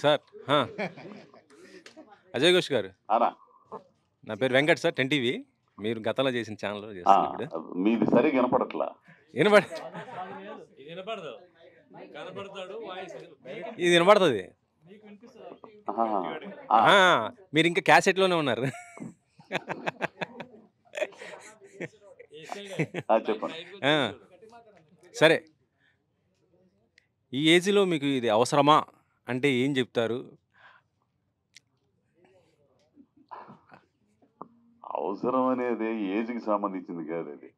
Sir Ajay Ghosh గారు, అనా నా పేరు వెంకట్ సార్, 10 టీవీ. మీరు గతంలో చేసిన ఛానల్లో చేస్తున్నారు ఇప్పుడు. మీది సరిగా వినపడట్లా. వినపడ ఇది వినపడుతుంది. మీరు ఇంకా క్యాసెట్లోనే ఉన్నారు. చెప్పండి. సరే, ఈ ఏజ్లో మీకు ఇది అవసరమా అంటే ఏం చెప్తారు? అవసరం అనేది ఏజ్కి సంబంధించింది కాదు, అది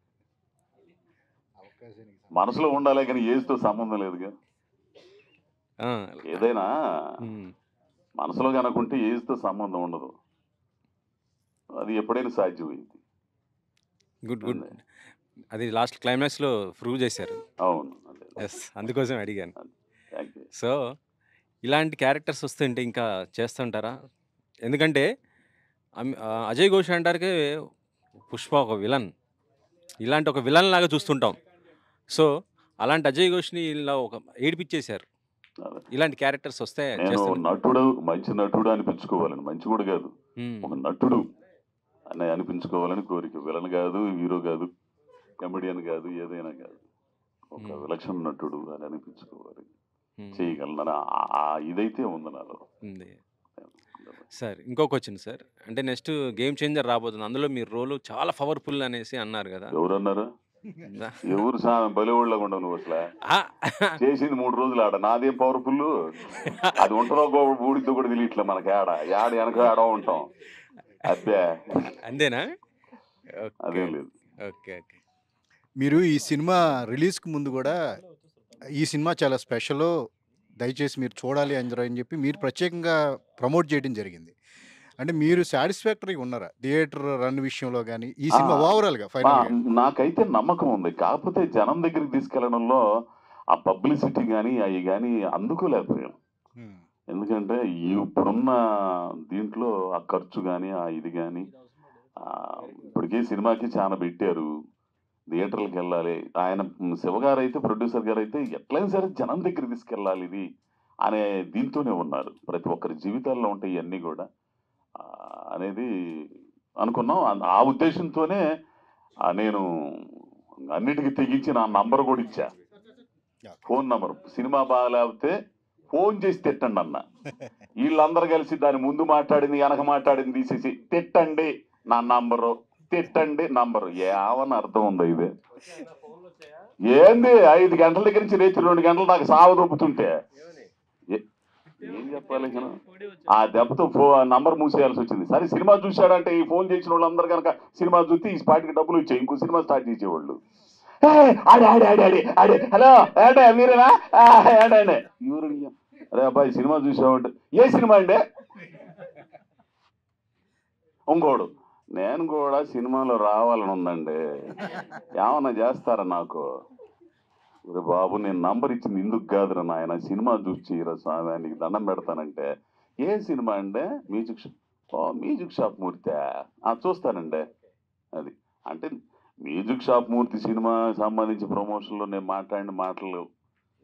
మనసులో ఉండాలి కానీ ఏజ్తో సంబంధం లేదుగా. ఏదైనా మనసులో కనుకుంటే ఏజ్తో సంబంధం ఉండదు, అది ఎప్పుడైనా సాధ్యమైంది. Good good. అది లాస్ట్ క్లైమాక్స్లో ప్రూవ్ చేశారు. అవును, ఎస్, అందుకోసం అడిగాను. సో ఇలాంటి క్యారెక్టర్స్ వస్తుంటే ఇంకా చేస్తుంటారా? ఎందుకంటే అజయ్ ఘోష్ అంటారుకే పుష్ప ఒక విలన్, ఇలాంటి ఒక విలన్ లాగా చూస్తుంటాం. సో అలాంటి అజయ్ ఘోష్ని ఇలా ఒక ఏడిపించేశారు. ఇలాంటి క్యారెక్టర్స్ వస్తే నటుడు, మంచి నటుడు అనిపించుకోవాలని, మంచి కూడా కాదు, ఒక నటుడు అని అనిపించుకోవాలని కోరిక. విలన్ కాదు, హీరో కాదు, కమెడియన్ కాదు, ఏదైనా కాదు, ఒక విలక్షణ నటుడు అని అనిపించుకోవాలి, చేయగలన ఇదైతే ఉంది నాలో. సార్ ఇంకో క్వశ్చన్ సార్, అంటే నెక్స్ట్ గేమ్ చేంజర్ రాబోతుంది, అందులో మీ రోల్ చాలా పవర్ఫుల్ అనేసి అన్నారు కదా. ఎవరన్నారు? ఎవరు బలివాళ్ళగా ఉండవు నువ్వు? అసలు చేసింది 3 రోజులు ఆడ, నాదేం పవర్ఫుల్? అది ఉంటుందో ఊడితో కూడా తెలియట్లే మనకి. ఆడ వెనక ఆడ ఉంటాం, అదే అంతేనా? అదేం లేదు. Okay okay. మీరు ఈ సినిమా రిలీజ్కి ముందు కూడా ఈ సినిమా చాలా స్పెషల్, దయచేసి మీరు చూడాలి అందరూ అని చెప్పి మీరు ప్రత్యేకంగా ప్రమోట్ చేయడం జరిగింది. అంటే మీరు సాటిస్ఫాక్టరీగా ఉన్నారా థియేటర్ రన్ విషయంలో కానీ ఈ సినిమా ఓవరాల్గా? నాకైతే నమ్మకం ఉంది, కాకపోతే జనం దగ్గరికి తీసుకెళ్లడంలో ఆ పబ్లిసిటీ కానీ అవి కానీ అందుకోలేకపోయాం. ఎందుకంటే ఇప్పుడున్న దీంట్లో ఆ ఖర్చు కానీ ఆ ఇది కానీ, ఇప్పటికే సినిమాకి చాలా పెట్టారు, థియేటర్లకు వెళ్ళాలి. ఆయన శివగారు అయితే, ప్రొడ్యూసర్ గారు అయితే ఎట్లయినా సరే జనం దగ్గర తీసుకెళ్ళాలి ఇది అనే దీంతోనే ఉన్నారు. ప్రతి ఒక్కరి జీవితాల్లో ఉంటాయి ఇవన్నీ కూడా అనేది అనుకున్నాం. ఆ ఉద్దేశంతోనే నేను అన్నిటికీ తెగించి నా నంబర్ కూడా ఇచ్చా, ఫోన్ నంబర్. సినిమా బాగాలేకపోతే ఫోన్ చేసి తిట్టండి అన్న. వీళ్ళందరూ కలిసి దాని ముందు మాట్లాడింది వెనక మాట్లాడింది తీసేసి తిట్టండి నా నంబరు, తిట్టండి నంబరు. ఏమని అర్థం ఉందా ఇది? ఏంది 5 గంటల దగ్గర నుంచి రేచి 2 గంటలు నాకు సావ దొబ్బుతుంటే ఏం చెప్పాలి? ఆ దెబ్బతో నంబర్ మూసేయాల్సి వచ్చింది. సరే సినిమా చూశాడంటే ఈ ఫోన్ చేసిన వాళ్ళందరూ కనుక సినిమా చూస్తే ఈ స్పాట్కి డబ్బులు వచ్చాయి, ఇంకో సినిమా స్టార్ట్ చేసేవాళ్ళు. హలో ఏడే మీరేనా? ఏడే ఎవరు? అరే అబ్బాయి సినిమా చూసామంటే ఏ సినిమా అండి? ఇంకోడు నేను కూడా సినిమాలో రావాలని ఉందండి, ఏమన్నా చేస్తారా నాకు? ఒరే బాబు, నేను నంబర్ ఇచ్చింది ఇందుకు కాదురా నాయన, సినిమా చూసి రా స్వామి, నీకు దండం పెడతానంటే. ఏ సినిమా అండి? మ్యూజిక్ షాప్ మూర్తి. చూస్తానండి. అది అంటే మ్యూజిక్ షాప్ మూర్తి సినిమా సంబంధించి ప్రమోషన్లో నేను మాట్లాడిన మాటలు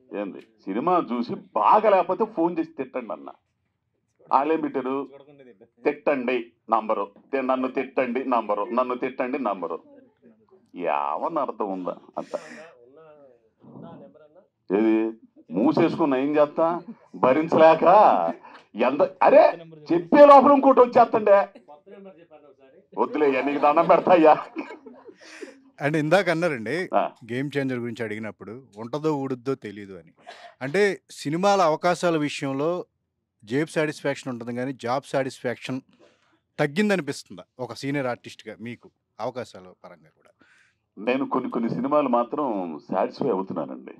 ఏంది? సినిమా చూసి బాగా లేకపోతే ఫోన్ చేసి తిట్టండి అన్న. వాళ్ళేం పెట్టారు? తిట్టండి నంబరు, నన్ను తిట్టండి నంబరు, నన్ను తిట్టండి నంబరు. ఏమన్నా అర్థం ఉందా? అంత ఏది మూసేసుకున్నా ఏం చేస్తా, భరించలేక ఎంత. అరే చెప్పే లోపల ఇంకోటి వచ్చేస్తండే, వద్దులే నీకు దండం పెడతాయ్యా. అంటే ఇందాక అన్నారండి గేమ్ చేంజర్ గురించి అడిగినప్పుడు ఉంటుందో ఊడుద్దో తెలీదు అని. అంటే సినిమాల అవకాశాల విషయంలో జేబ్ సాటిస్ఫాక్షన్ ఉంటుంది కానీ జాబ్ సాటిస్ఫాక్షన్ తగ్గిందనిపిస్తుందా ఒక సీనియర్ ఆర్టిస్ట్గా మీకు అవకాశాల పరంగా కూడా? నేను కొన్ని సినిమాలు మాత్రం సాటిస్ఫై అవుతున్నానండి.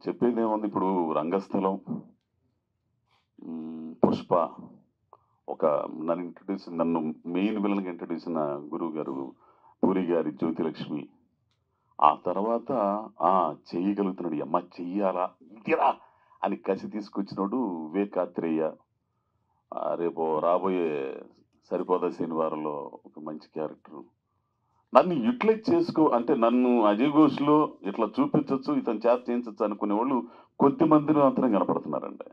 చెప్పేది ఏముంది, ఇప్పుడు రంగస్థలం, పుష్ప, ఒక నన్ను మెయిన్ విలన్గా ఇంట్రడ్యూస్ అయిన గురువు గారు పూరి గారి జ్యోతిలక్ష్మి. ఆ తర్వాత చేయగలుగుతున్నాడు, అమ్మ చెయ్యాలా ఇదిరా అని కసి తీసుకొచ్చినాడు వివేకాత్రేయ. రేపు రాబోయే సరిపోదా శనివారంలో ఒక మంచి క్యారెక్టరు. నన్ను యూటిలైజ్ చేసుకో అంటే నన్ను అజయ్ ఘోష్లో ఇట్లా చూపించవచ్చు, ఇతను చేత చేయించవచ్చు అనుకునే వాళ్ళు కొద్ది మందిని మాత్రం కనపడుతున్నారండి.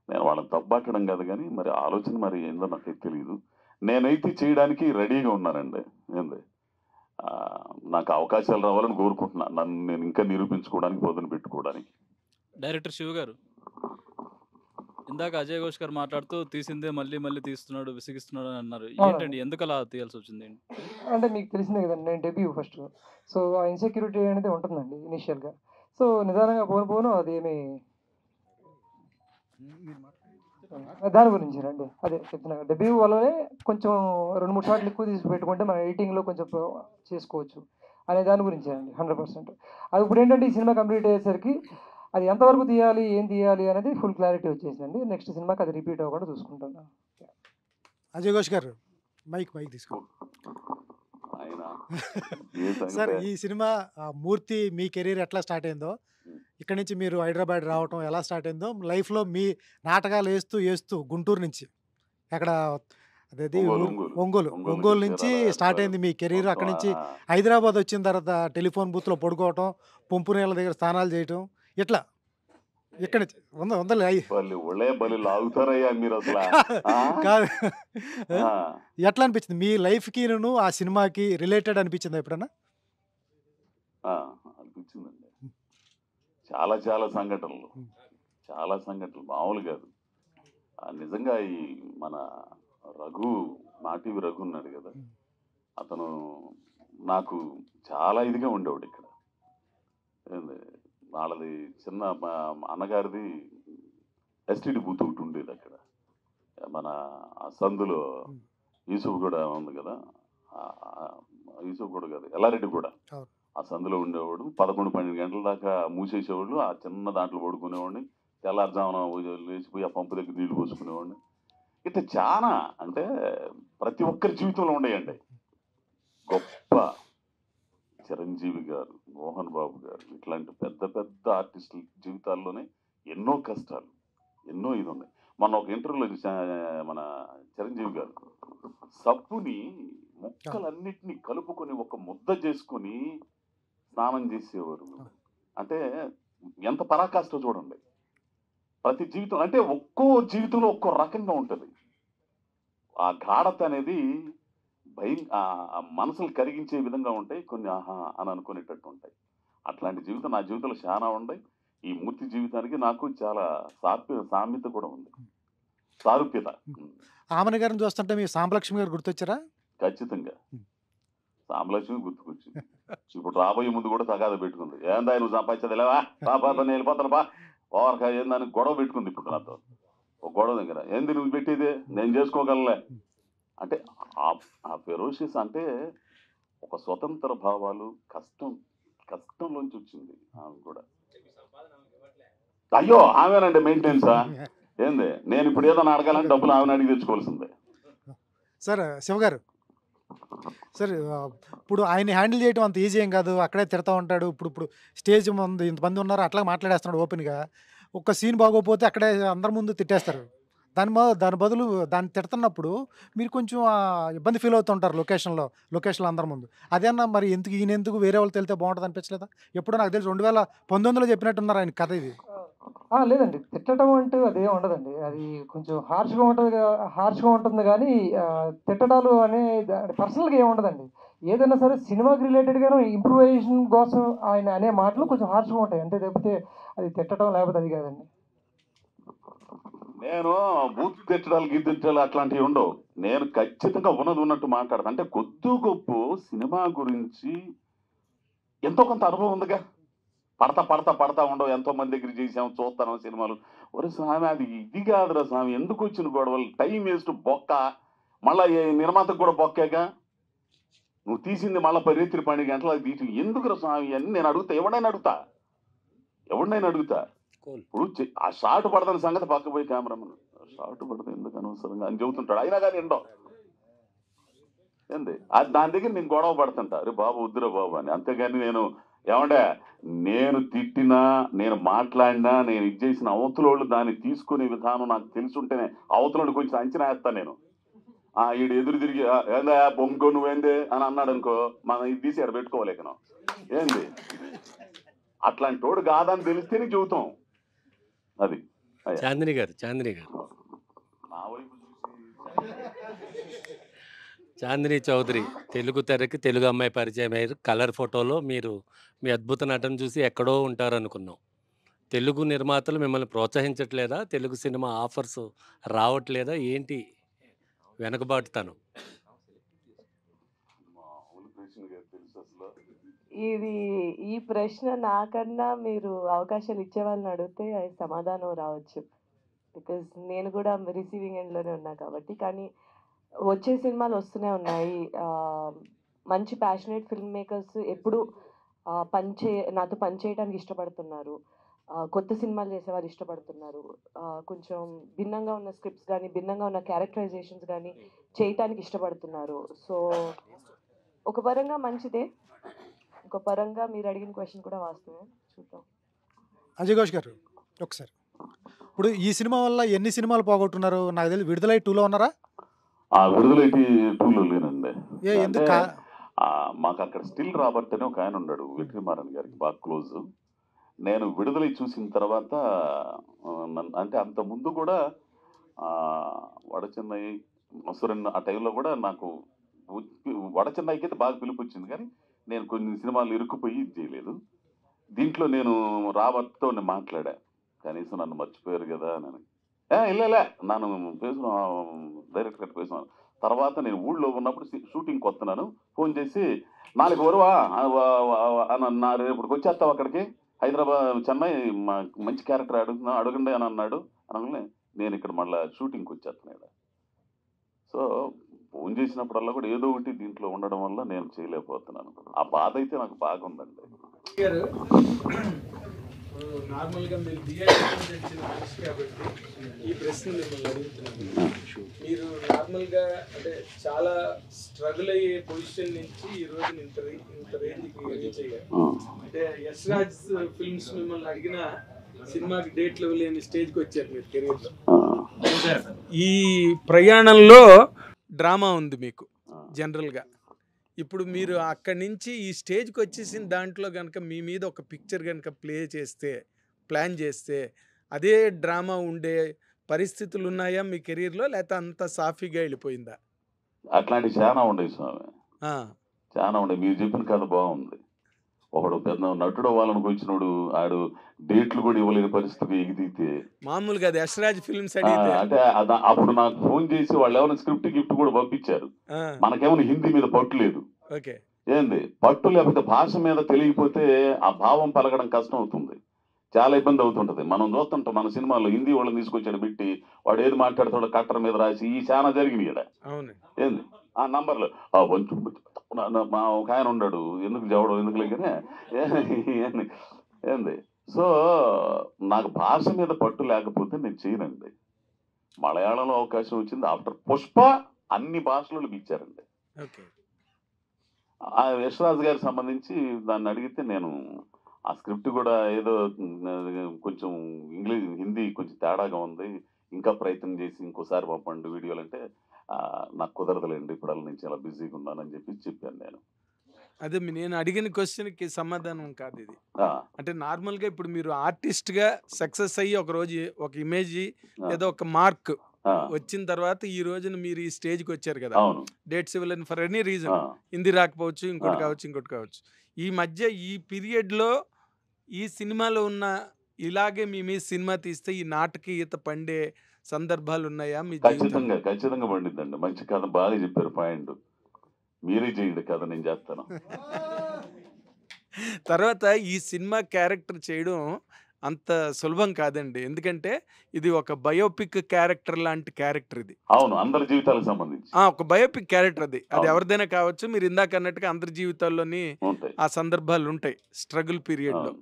నేను వాళ్ళని తప్పట్టడం కాదు, కానీ మరి ఆలోచన మరి ఏందో నాకైతే తెలియదు. నేనైతే చేయడానికి రెడీగా ఉన్నానండి. ఏంది నాకు అవకాశాలు రావాలని కోరుకుంటున్నా, నన్ను నేను ఇంకా నిరూపించుకోవడానికి, పొద్దున పెట్టుకోవడానికి. డైరెక్టర్ శివ గారు, ఇందాక అజయ్ ఘోష్ గారు మాట్లాడుతూ తీసిందే మళ్ళీ మళ్ళీ తీస్తున్నాడు, విసిగిస్తున్నాడు అని అన్నారు. ఏంటండి, ఎందుకు అలా తీయాల్సి వచ్చింది? అంటే మీకు తెలిసిందే కదండి, నేను డెబ్యూ ఫస్ట్. సో ఆ ఇన్సెక్యూరిటీ అనేది ఉంటుందండి ఇనిషియల్గా. సో నిదానంగా పోను అదేమి దాని గురించేనండి. అదే చెప్తున్నాను, డెబ్యూ వల్లనే కొంచెం 2-3 షాట్లు ఎక్కువ తీసి పెట్టుకుంటే మన ఎడిటింగ్లో కొంచెం చేసుకోవచ్చు అనే దాని గురించేనండి 100%. అది ఇప్పుడు ఏంటంటే ఈ సినిమా కంప్లీట్ అయ్యేసరికి అది ఎంతవరకు తీయాలి, ఏం తీయాలి అనేది ఫుల్ క్లారిటీ వచ్చేసిందండి. నెక్స్ట్ సినిమాకి అది రిపీట్ అవ్వకుండా చూసుకుంటాను. అజయ్ ఘోష్ గారు, మైక్ తీసుకో. సార్, ఈ సినిమా మూర్తి మీ కెరీర్ ఎట్లా స్టార్ట్ అయిందో, ఇక్కడ నుంచి మీరు హైదరాబాద్ రావటం ఎలా స్టార్ట్ అయిందో, లైఫ్లో మీ నాటకాలు వేస్తూ గుంటూరు నుంచి అక్కడ అదేది ఒంగోలు నుంచి స్టార్ట్ అయింది మీ కెరీర్. అక్కడి నుంచి హైదరాబాద్ వచ్చిన తర్వాత టెలిఫోన్ బూత్లో పడుకోవటం, పంపు నీళ్ళ దగ్గర స్నానాలు చేయటం, ఇట్లా ఇక్కడ కాదు. ఎట్లా అనిపించింది మీ లైఫ్కి ఆ సినిమాకి రిలేటెడ్ అనిపించిందా ఎప్పుడన్నా? అనిపించిందండి. చాలా చాలా సంఘటనలు మామూలు కాదు. నిజంగా ఈ మన రఘు, మాటివి రఘు ఉన్నాడు కదా, అతను నాకు చాలా ఇదిగా ఉండేవాడు. ఇక్కడ వాళ్ళది చిన్న అన్నగారిది ఎస్టీడీ బూత్ ఒకటి ఉండేది అక్కడ, మన సందులో యూసుఫ్ కూడా ఉంది కదా, యూసుఫ్ కూడా కాదు ఎల్లారెడ్డి కూడా, ఆ సందులో ఉండేవాడు. 11-12 గంటల దాకా మూసేసేవాళ్ళు. ఆ చిన్న దాంట్లో పడుకునేవాడిని. తెల్లారుజామున లేచిపోయి ఆ పంపు దగ్గర నీళ్లు పోసుకునేవాడిని. ఇట్లా చాలా, అంటే ప్రతి ఒక్కరి జీవితంలో ఉండేయండి. గొప్ప చిరంజీవి గారు, మోహన్ బాబు గారు, ఇట్లాంటి పెద్ద పెద్ద ఆర్టిస్టుల జీవితాల్లోనే ఎన్నో కష్టాలు, ఎన్నో ఇది ఉన్నాయి. మొన్న ఒక ఇంటర్వ్యూలో మన చిరంజీవి గారు సబ్బుని ముక్కలన్నిటినీ కలుపుకొని ఒక ముద్ద చేసుకొని స్నానం చేసేవారు. అంటే ఎంత పరాకాష్ట చూడండి. ప్రతి జీవితం అంటే ఒక్కో జీవితంలో ఒక్కో రకంగా ఉంటుంది. ఆ గాఢత అనేది మనసులు కరిగించే విధంగా ఉంటాయి, కొన్ని ఆహా అని అనుకునేటట్టు ఉంటాయి. అట్లాంటి జీవితం నా జీవితంలో చాలా ఉన్నాయి. ఈ మూర్తి జీవితానికి నాకు చాలా సామ్యత కూడా ఉంది, సారూప్యత. ఆమెన గారిని చూస్తుంటే మీ సాంబలక్ష్మి గారు గుర్తొచ్చారా? ఖచ్చితంగా సాంబలక్ష్మి గుర్తుకొచ్చింది. ఇప్పుడు రాబోయే ముందు కూడా తగాద పెట్టుకుంది. ఏందా నువ్వు సంపాదించలేవా, నేను వెళ్ళిపోతాను బా ఓవర్కాయ ఏందని గొడవ పెట్టుకుంది. ఇప్పుడు నాతో ఒక గొడవ దగ్గర, ఏంది నువ్వు పెట్టేదే, నేను చేసుకోగలలే అంటే. ఆ ఫెరోషియస్ అంటే ఒక స్వతంత్ర భావాలు, కష్టంలోంచి వచ్చింది ఆమె కూడా. అయ్యో ఆమెనండి మెయింటెనెన్సా ఏంది, నేను ఇప్పుడు ఏదైనా అడగాలంటే డబ్బులు ఆమెను అడిగి తెచ్చుకోవాల్సిందే. సార్ శివగారు, సార్ ఇప్పుడు ఆయన హ్యాండిల్ చేయడం అంత ఈజీ ఏం కాదు. అక్కడే తిడతా ఉంటాడు. ఇప్పుడు స్టేజ్ ముందు ఇంతమంది ఉన్నారు, అట్లా మాట్లాడేస్తున్నాడు ఓపెన్గా. ఒక్క సీన్ బాగోపోతే అక్కడే అందరి ముందు తిట్టేస్తారు. దాని బదులు దాన్ని తిడుతున్నప్పుడు మీరు కొంచెం ఇబ్బంది ఫీల్ అవుతుంటారు లొకేషన్లో అందరి ముందు. అదేనా మరి ఈయన ఎందుకు వేరే వాళ్ళు తెలితే బాగుంటుంది అనిపించలేదా? ఎప్పుడో నాకు తెలిసి 2019లో చెప్పినట్టున్నారు ఆయన కథ ఇది. లేదండి, తిట్టడం అంటే అదే ఉండదండి. అది కొంచెం హార్ష్గా ఉంటుంది కానీ తిట్టడాలు అనే పర్సనల్గా ఏమి ఉండదండి. ఏదైనా సరే సినిమాకి రిలేటెడ్గాను ఇంప్రూవైజేషన్ కోసం ఆయన అనే మాటలు కొంచెం హార్ష్గా ఉంటాయి అంతే, తప్పితే అది తిట్టడం లేకపోతే అది కాదండి. నేను బూత్ తిట్టడాలు గిద్దెట్టాలు అట్లాంటివి ఉండవు. నేను ఖచ్చితంగా ఉన్నట్టు మాట్లాడతాను. అంటే కొద్ది గొప్ప సినిమా గురించి ఎంతో కొంత అనుభవం ఉందిగా. పడతా ఉండవు. ఎంతో మంది దగ్గర చేసాము, చూస్తాను సినిమాలు. ఒరే స్వామి, అది ఇది కాదురా స్వామి, ఎందుకు వచ్చిన గొడవలు, టైం వేస్ట్, బొక్క. మళ్ళీ నిర్మాతకు కూడా బొక్కేగా. నువ్వు తీసింది మళ్ళీ 10-12 గంటలకు తీసి ఎందుకురా స్వామి అని నేను అడుగుతా. ఎవడైనా అడుగుతా. ఇప్పుడు ఆ షార్ట్ పడతాను సంగతి పక్క పోయి కెమెరామెన్ షార్ట్ పడతా ఎందుకు అనవసరంగా అని చెబుతుంటాడు. అయినా కానీ ఎండో ఏంది అది దాని దగ్గర నేను గొడవ పడుతుంటా. అరే బాబు వద్దురా బాబు అని. అంతేగాని నేను తిట్టినా, నేను మాట్లాడినా, నేను ఇది చేసిన అవతలోళ్ళు దాన్ని తీసుకునే విధానం నాకు తెలుసుంటేనే అవతలోళ్ళు కొంచెం అంచనా వేస్తాను నేను. ఈడు ఎదురు తిరిగి ఏందా బొంగో నువ్వేందే అని అన్నాడు అనుకో, మనం ఇది తీసి ఎక్కడ పెట్టుకోలేకను ఏంది అట్లాంటి వాడు కాదని తెలిస్తేనే చెబుతాం. అది అయ్యా. చాందిని గారు నా వైపు చాందిని చౌదరి తెలుగు తెరకి తెలుగు అమ్మాయి పరిచయం అయ్యారు. కలర్ ఫోటోలో మీరు మీ అద్భుత నటన చూసి ఎక్కడో ఉంటారనుకున్నాం. తెలుగు నిర్మాతలు మిమ్మల్ని ప్రోత్సహించట్లేదా? తెలుగు సినిమా ఆఫర్స్ రావట్లేదా? ఏంటి వెనకబాటుతనం? ఇది ఈ ప్రశ్న నాకన్నా మీరు అవకాశాలు ఇచ్చే వాళ్ళని అడిగితే అది సమాధానం రావచ్చు. బికాజ్ నేను కూడా రిసీవింగ్ ఎండ్లోనే ఉన్నా కాబట్టి. కానీ వచ్చే సినిమాలు వస్తూనే ఉన్నాయి. మంచి ప్యాషనేట్ ఫిల్మ్ మేకర్స్ ఎప్పుడు నాతో పనిచేయడానికి ఇష్టపడుతున్నారు. కొత్త సినిమాలు చేసేవారు ఇష్టపడుతున్నారు. కొంచెం భిన్నంగా ఉన్న స్క్రిప్ట్స్ కానీ, భిన్నంగా ఉన్న క్యారెక్టరైజేషన్స్ కానీ చేయటానికి ఇష్టపడుతున్నారు. సో ఒక పరంగా మంచిదే, ఒక పరంగా మీరు అడిగిన క్వశ్చన్ కూడా వాస్తవే. చూద్దాం. అజయ్ ఘోష్ గారు ఒకసారి, ఇప్పుడు ఈ సినిమా వల్ల ఎన్ని సినిమాలు పోగొట్టున్నారు? నాకు తెలియదు, విడుదలై 2లో ఉన్నారా? విడుదలైతే 2లో లేనండి. ఎందుకు? మాకు అక్కడ స్టిల్ రాబర్ట్ అని ఒక ఆయన ఉన్నాడు, వెట్రిమారన్ గారికి బాగా క్లోజ్. నేను విడుదలై చూసిన తర్వాత అంటే అంత ముందు కూడా వడచెన్నై, మసూరన్ ఆ టైంలో కూడా నాకు వడచెన్నైకి అయితే బాగా పిలుపు వచ్చింది. కానీ నేను కొన్ని సినిమాలు ఇరుక్కుపోయి ఇది చేయలేదు. దీంట్లో నేను రాబర్ట్తో నేను మాట్లాడా, కనీసం నన్ను మర్చిపోయారు కదా నేను. ఇలా నన్ను పేసిన డైరెక్ట్ కట్ పేసినాను. తర్వాత నేను ఊళ్ళో ఉన్నప్పుడు షూటింగ్కి వస్తున్నాను, ఫోన్ చేసి 4 వరువా అని అన్నారు, ఇప్పటికి వచ్చేస్తావు అక్కడికి, హైదరాబాద్ చెన్నై మంచి క్యారెక్టర్ అడగండి అని అన్నాడు. అనగానే నేను ఇక్కడ మళ్ళీ షూటింగ్కి వచ్చేస్తున్నాడు. సో ఫోన్ చేసినప్పుడల్లా కూడా ఏదో ఒకటి దీంట్లో ఉండడం వల్ల నేను చేయలేకపోతున్నాను. ఆ బాధ అయితే నాకు బాగుందండి. నార్మల్గా మీరు థియేటర్ కాబట్టి ఈ ప్రశ్న మిమ్మల్ని అడుగుతున్నాను. మీరు నార్మల్గా అంటే చాలా స్ట్రగుల్ అయ్యే పొజిషన్ నుంచి ఈ రోజు ఇంత రేంజ్కి రీచ్ అయ్యారు. అంటే యశ్ రాజ్ ఫిల్మ్స్ మిమ్మల్ని అడిగిన సినిమాకి డేట్లు ఇవ్వలేని స్టేజ్కి వచ్చారు మీరు కెరీర్లో. ఈ ప్రయాణంలో డ్రామా ఉంది మీకు జనరల్గా. ఇప్పుడు మీరు అక్కడి నుంచి ఈ స్టేజ్కి వచ్చేసిన దాంట్లో కనుక మీ మీద ఒక పిక్చర్ కనుక ప్లాన్ చేస్తే అదే డ్రామా ఉండే పరిస్థితులు ఉన్నాయా మీ కెరీర్లో, లేకపోతే అంత సాఫీగా వెళ్ళిపోయిందా? అట్లాంటి చాలా ఉండేవి స్వామి, చాలా ఉండేవి. మీరు చెప్పిన కథ బాగుంది. ఒకడు పెద్ద నటుడు వాళ్ళనికి వచ్చినోడు ఆడు డేట్లు కూడా ఇవ్వలేని పరిస్థితి ఎగిదితే మామూలుగా అది యశ్ రాజ్ ఫిల్మ్స్ అంటే అప్పుడు నాకు ఫోన్ చేసి వాళ్ళు ఏమైనా స్క్రిప్ట్ గిఫ్ట్ కూడా పంపించారు. మనకేమైనా హిందీ మీద పట్టు లేదు. ఏంది పట్టు లేకపోతే భాష మీద తెలియకపోతే ఆ భావం పలకడం కష్టం అవుతుంది, చాలా ఇబ్బంది అవుతుంటది. మనం చూస్తుంటాం మన సినిమాలో హిందీ వాళ్ళని తీసుకొచ్చాడు పెట్టి వాడు ఏది మాట్లాడుతాడో కట్టర్ మీద రాసి ఈ చాలా జరిగినాయి కదా. ఏంది ఆ నంబర్లు మా ఒక ఆయన ఉన్నాడు, ఎందుకు చెప్పడం ఎందుకు లేకనే ఏంది. సో నాకు భాష మీద పట్టు లేకపోతే నేను చేయనండి. మలయాళంలో అవకాశం వచ్చింది ఆఫ్టర్ పుష్ప, అన్ని భాషలు పిలిచారండి. ఆ యశ్ రాజ్ గారికి సంబంధించి దాన్ని అడిగితే నేను ఆ స్క్రిప్ట్ కూడా ఏదో కొంచెం హిందీ కొంచెం తేడాగా ఉంది, ఇంకా ప్రయత్నం చేసి ఇంకోసారి పంపండి వీడియోలు అంటే నాకు కుదరదులేండి, ఇప్పుడు నేను చాలా బిజీగా ఉన్నానని చెప్పాను నేను. అదే నేను అడిగిన క్వశ్చన్కి సమాధానం కాదు ఇది. అంటే నార్మల్గా ఇప్పుడు మీరు ఆర్టిస్ట్గా సక్సెస్ అయ్యి ఒక రోజు ఒక ఇమేజ్ ఏదో ఒక మార్క్ వచ్చిన తర్వాత ఈ రోజున మీరు ఈ స్టేజ్కి వచ్చారు కదా, డేట్స్ ఇవ్వలేని ఫర్ ఎనీ రీజన్, హిందీ రాకపోవచ్చు, ఇంకోటి కావచ్చు. ఈ మధ్య ఈ పీరియడ్లో ఈ సినిమాలో ఉన్న ఇలాగే మీ సినిమా తీస్తే ఈ నాటకీయత పండే సందర్భాలు ఉన్నాయా? మీ ఖచ్చితంగా పండిద్దండి. మంచి కథ బాగా చెప్పారు, పాయింట్ మీరే చేయండి కథ, నేను చేస్తాను. తర్వాత ఈ సినిమా క్యారెక్టర్ చేయడం అంత సులభం కాదండి, ఎందుకంటే ఇది ఒక బయోపిక్ క్యారెక్టర్ లాంటి క్యారెక్టర్ ఇది. అవును, అందరి జీవితాలకు సంబంధించి ఒక బయోపిక్ క్యారెక్టర్ అది ఎవరిదైనా కావచ్చు. మీరు ఇందాక అన్నట్టుగా అందరి జీవితాల్లోని ఆ సందర్భాలు ఉంటాయి స్ట్రగుల్ పీరియడ్లో.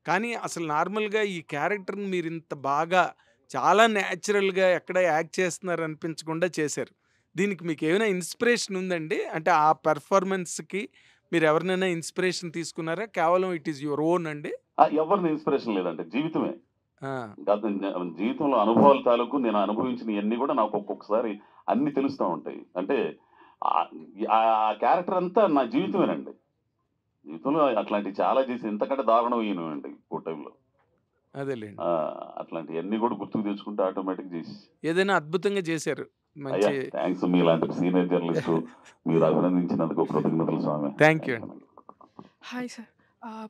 కానీ అసలు నార్మల్గా ఈ క్యారెక్టర్ని మీరు ఇంత బాగా చాలా న్యాచురల్గా ఎక్కడ యాక్ట్ చేస్తున్నారు అనిపించకుండా చేశారు. దీనికి మీకు ఏమైనా ఇన్స్పిరేషన్ ఉందండి? అంటే ఆ పెర్ఫార్మెన్స్కి మీరు ఎవరినైనా ఇన్స్పిరేషన్ తీసుకున్నారా, కేవలం ఇట్ ఈస్ యువర్ ఓన్ అండి? ఎవరిని ఇన్స్పిరేషన్ లేదంటే జీవితమే, జీవితంలో అనుభవాల తాలూకు నేను అనుభవించిన ఇవన్నీ కూడా నాకు ఒక్కొక్కసారి అన్ని తెలుస్తూ ఉంటాయి. అంటే ఆ క్యారెక్టర్ అంతా నా జీవితమేనండి. జీవితంలో అట్లాంటివి చాలా చేసి ఇంతకంటే దారుణం ఈయనండి ఓ టైంలో. అదేలేండి. అట్లాంటివన్నీ కూడా గుర్తుకు తెచ్చుకుంటే ఆటోమేటిక్ చేసి ఏదైనా అద్భుతంగా చేశారు. అయ్యా మంచి థ్యాంక్స్. మీలాంటి సీనియర్ జర్నలిస్టు మీరు అభినందించినందుకు కృతజ్ఞతలు స్వామి. థ్యాంక్ యూ అండి. Hi sir.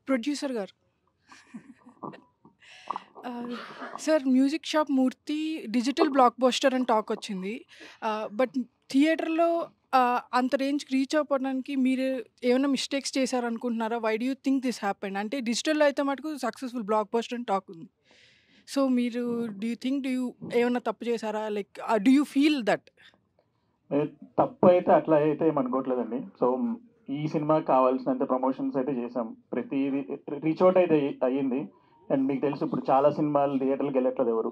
ప్రొడ్యూసర్ గారు. Sir, music shop Murthy digital blockbuster అని టాక్ వచ్చింది. బట్ థియేటర్లో అంత రేంజ్కి రీచ్ అవ్వడానికి మీరు ఏమైనా మిస్టేక్స్ చేశారనుకుంటున్నారా? Why do you think this happened? అంటే డిజిటల్లో అయితే మటుకు సక్సెస్ఫుల్ బ్లాక్ బస్టర్ అని టాక్ ఉంది. సో మీరు డూ యూ ఏమైనా తప్పు చేశారా? Like do you feel that? తప్పు అయితే అట్లా అయితే ఏం అనుకోవట్లేదండి. సో ఈ సినిమాకి కావాల్సినంత ప్రమోషన్స్ అయితే చేసాం. ప్రతిదీ రీచ్ అవుట్ అయితే అయ్యింది. అండ్ మీకు తెలుసు ఇప్పుడు చాలా సినిమాలు థియేటర్కి వెళ్ళట్లేదు ఎవరు.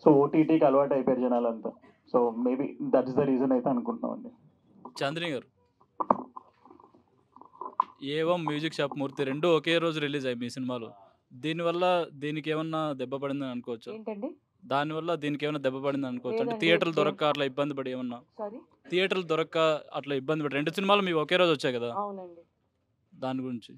సో ఓటీటీకి అలవాటు అయిపోయారు జనాలంతా. So maybe that's the reason అయితే అనుకుంటున్నామండి. చాందిని గారు, ఏవం మ్యూజిక్ షాప్ మూర్తి రెండు ఒకే రోజు రిలీజ్ అయ్యి మీ సినిమాలు. దీనివల్ల దీనికి ఏమన్నా దెబ్బ పడిందని అనుకోవచ్చు? ఏంటండి? దానివల్ల దీనికి ఏమైనా దెబ్బ పడిందని అనుకోవచ్చు? అంటే లేదండి. థియేటర్లు దొరక్క అట్లా ఇబ్బంది పడి ఏమన్నా? సారీ. థియేటర్లు దొరక్క అట్లా ఇబ్బంది పడి రెండు సినిమాలు మీ ఒకే రోజు వచ్చాయి కదా, అవునండి. దాని గురించి.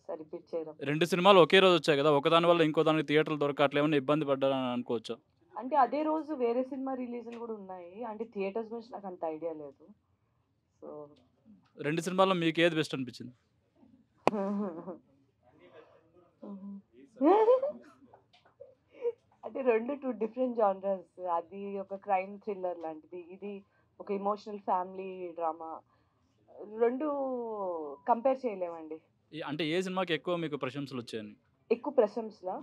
సరే పిచ్ చేయడం. రెండు సినిమాలు ఒకే రోజు వచ్చాయి కదా, ఒకదాని వల్ల ఇంకో దానికి థియేటర్లు దొరక్క అట్లా ఏమైనా ఇబ్బంది పడ్డారని అనుకోవచ్చు? అంటే అదే రోజు వేరే సినిమా రిలీజ్లు కూడా ఉన్నాయి. అంటే థియేటర్స్ గురించి నాకు అంత ఐడియా లేదు. సో రెండు సినిమాల్లో మీకు ఏది బెస్ట్ అనిపించింది? అంటే రెండు టూ డిఫరెంట్ జానరస్. అది ఒక క్రైమ్ థ్రిల్లర్ లాంటిది, ఇది ఒక ఎమోషనల్ ఫ్యామిలీ డ్రామా. రెండు కంపేర్ చేయలేమండి. అంటే ఏ సినిమాకి ఎక్కువ మీకు ప్రశంసలు వచ్చాయని? ఎక్కువ ప్రశంసలా